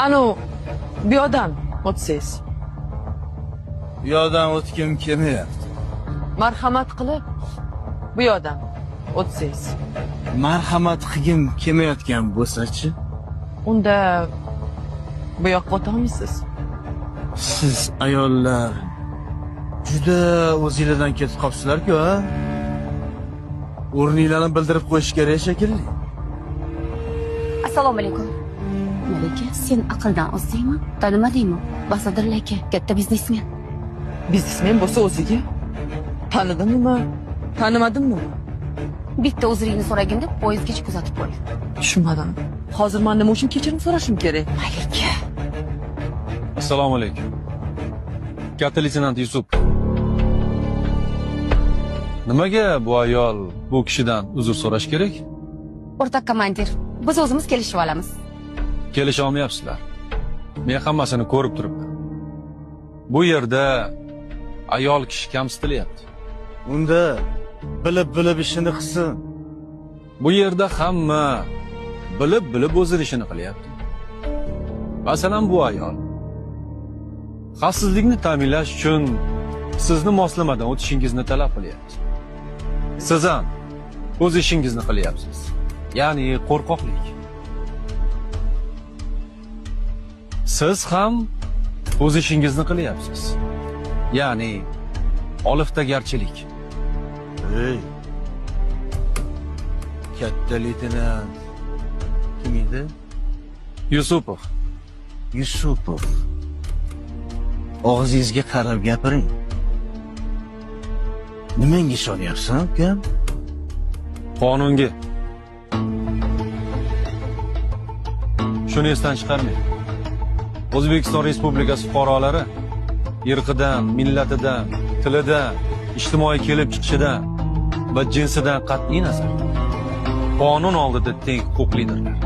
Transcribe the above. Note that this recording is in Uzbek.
Anu, bu yoqdan o'tsangiz. Bu yoqdan o'tgim kelmayapti. Marhamat qilib, bu yoqdan o'tsangiz. Marhamat qilgim kelmayotgan bo'lsa-chi? Unda bu yoqqa o'ta olmaysiz. Siz ayollar juda o'zingizdan ketib qolibsizlar-ku, ha? O'rninglarni bildirib qo'yish kerak shekilli. Assalomu alaykum. Malika, sen aqldan ozdingmi? Tanimadingmi? Basadir aka, katta biznesmen. Biznesmen bo'lsa o'ziga tanidimmi, tanimadimmi? Bitta uzringni so'ragin deb poyezdgacha kuzatib qo'y. Tushunmadim. Hozir men nima uchun kechirim so'rashim kerak? Malika. Assalomu alaykum. Katta leytenant Yusuf. Nimaga bu ayol bu kishidan uzr so'rash kerak? O'rtoq komandir, biz o'zimiz kelishib olamiz. Kelisha olmayapsizlar. Men hammasini ko'rib turibman. Bu yerda ayol kishi kamsitilyapti. Unda bilib ishini qilsin. Bu yerda hamma bilib o'z ishini qilyapti. Masalan, bu ayol xavfsizlikni ta'minlash uchun sizni moslamadan o'tishingizni talab qilyapti. Siz ham o'z ishingizni qilyapsiz. Ya'ni qo'rqoqlik. Siz ham o'z ishingizni qilyapsiz. Ya'ni oliftagarchilik. Ey. Katta leytenant. Kim edi? Yusupov. Yusupov. Og'zingizga qarab gapiring. Nimaga ishonyapsan, ukam? Qonunga. Shuni esdan chiqarmang. O'zbekiston Respublikasi fuqarolari irqidan, millatidan, tilidan, ijtimoiy kelib chiqishidan va jinsidan qat'iy nazar qonun oldida teng huquqlidirlar.